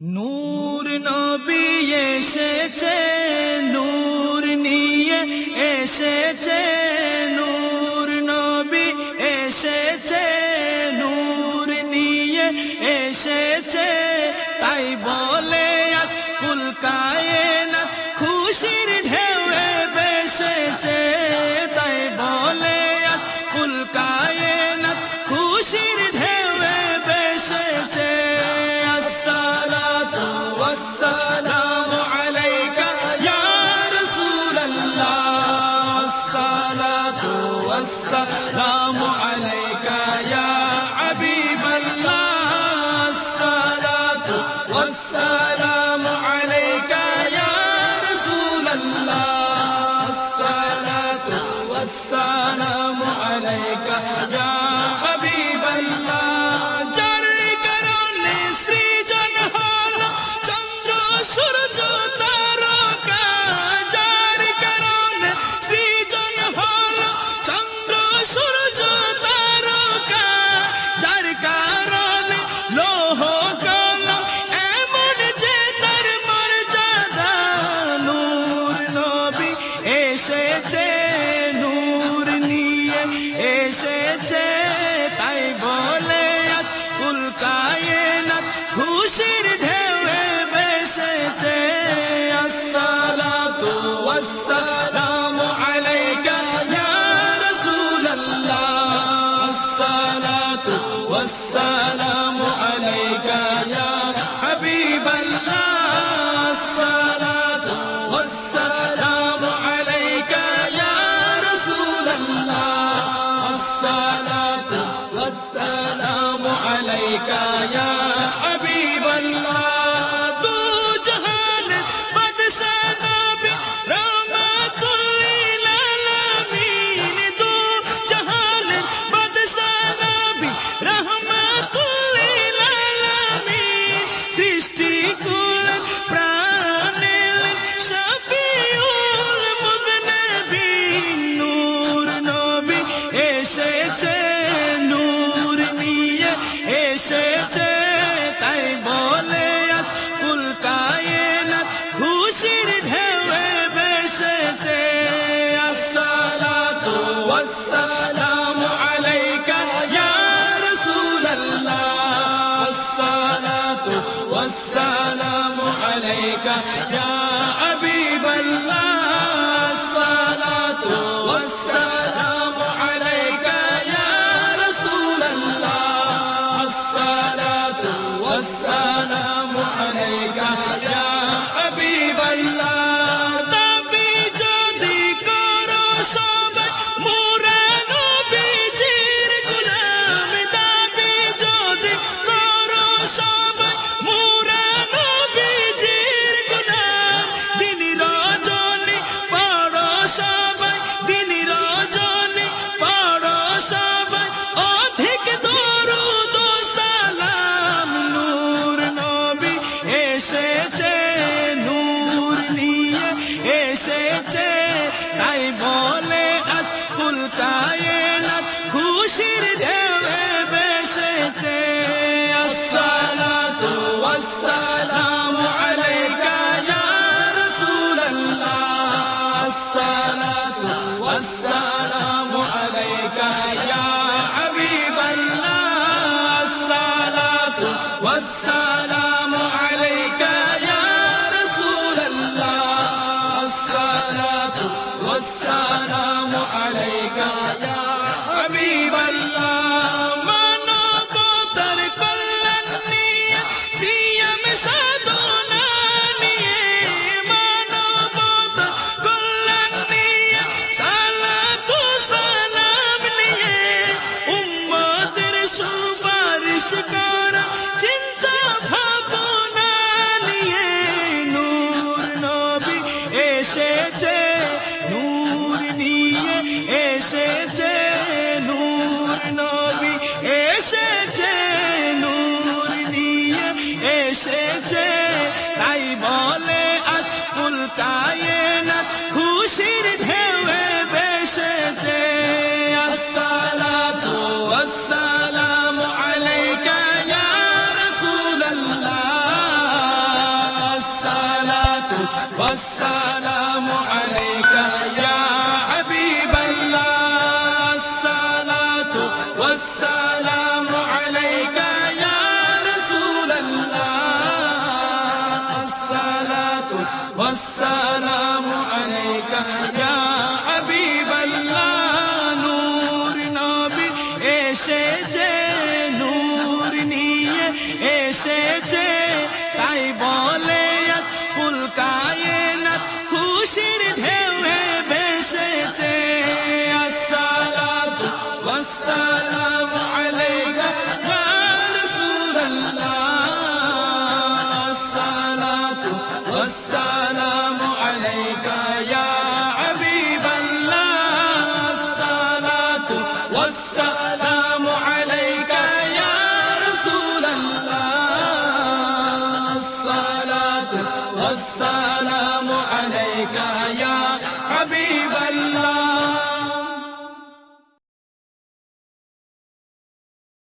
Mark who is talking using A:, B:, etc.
A: নূর নবী এসেছে, নূর নিয়ে এসেছে, নূর নবী এসেছে, নূর নিয়ে এসেছে। তাই বলে আজ কুল কায়নাত খুশির ঢেউয়ে ভেসেছে। তাই বলে আজ কুল কায়নাত খুশির ঢেউয়ে ভেসেছে। আসসালাতু ওয়াসসালামু আলাইকা ইয়া রাসূলুল্লাহ, আসসালাতু ওয়াসসালামু আলাইকা ইয়া হাবিবাল্লাহ, আসসালাতু ওয়াসসালামু আলাইকা ইয়া রাসূলুল্লাহ, আসসালাতু ওয়াসসালামু আলাইকা ইয়া হাবিবাল্লাহ। যার কারণে সৃজন হলো চন্দ্র সূর্য তারকা, যার কারণে সৃজন হলো চন্দ্র সূর্য তারকা, যার কারণে লৌহ কলম এমন যে তার মর্যাদা। নূর নবী এসেছে, নূর নিয়ে এসেছে। তাই বলে আজ কুল কায়নাত খুশির ঢেউয়ে ভেসেছে। আসসালাতু ওয়াসসালামু আলাইকা ইয়া রাসূলুল্লাহ, আসসালাতু ওয়াসসালামু আলাইকা ইয়া হাবিবাল্লাহ, আসসালাতু ওয়াসসালামু আলাইকা ইয়া রাসূলুল্লাহ, আসসালাতু ওয়াসসালামু আলাইকা ইয়া হাবিবাল্লাহ। দু জাহানের বাদশা নবী রহমাতুল লিল আলামিন, দু জাহানের বাদশা নবী রহমাতুল লিল আলামিন। সৃষ্টি কুলের প্রাণের শফিউল মুযনিবিন। নূর নবী এসেছে, নূর নিয়ে এসেছে। তাই বলে আজ কুল কায়নাত খুশির ঢেউয়ে ভেসেছে। আসসালাতু ওয়াসসালামু আলাইকা ইয়া রাসূলুল্লাহ, আসসালাতু ওয়াসসালামু আলাইকা ইয়া হাবিবাল্লাহ, আসসালাতু ওয়াসসালামু আলাইকা ইয়া রাসূলুল্লাহ, আসসালাতু ওয়াসসালামু আলাইকা ইয়া হাবিবাল্লাহ। দাবি যদি করো সবাই মোরা নবীজির গোলাম, দাবি যদি করো সবাই মোরা নবীজির গোলাম। দিন রজনী পড়ো সবাই, দিন রজনী পড়ো সবাই অধিক দরুদ ও সালাম। নূর নবী এসেছে, নূর নিয়ে এসেছে। তাই বলে আজ কুল কায়নাত খুশির ঢেউয়ে ভেসেছে। আসসালাতু ওয়াসসালামু আলাইকা ইয়া রাসূলুল্লাহ, আসসালাতু ওয়াসসালামু আলাইকা ইয়া হাবিবাল্লাহ, আসসালাতু ওয়াসসালামু আলাইকা ইয়া রাসূলুল্লাহ, আসসালাতু ওয়াসসালামু আলাইকা ইয়া হাবিবাল্লাহ। মানবতার কল্যাণ নিয়ে সিয়াম সাধনা নিয়ে, মানবতার কল্যাণ নিয়ে সালাতু সালাম নিয়ে, উম্মতের সুপারিশ করা চিন্তা ভাবনা নিয়ে। নূর নবী এসেছে, নূর নিয়ে এসেছে, নূর নবী এসেছে, নূর নিয়ে এসেছে। তাই বলে আজ কুল কায়নাত খুশির ঢেউয়ে ভেসেছে। আসসালাতু ওয়াসসালামু আলাইকা ইয়া রাসূলুল্লাহ, والسلام عليك يا حبيب الله الصلاة والسلام عليك يا رسول الله الصلاة والسلام عليك يا حبيب الله نور نبي এসেছে নূর নিয়ে এসেছে তাই বলে ফুল কায়নাত খুশির ঢেউয়ে ভেসেছে আসসালাতু ওয়াসসালামু আলাইকা ইয়া রাসূলুল্লাহ আসসালাতু ওয়াসসালামু আলাইকা ইয়া হাবিবাল্লাহ আসসালাতু ওয়াসসালামু আলাইকা ইয়া রাসূলুল্লাহ আসসালাতু والسلام عليك يا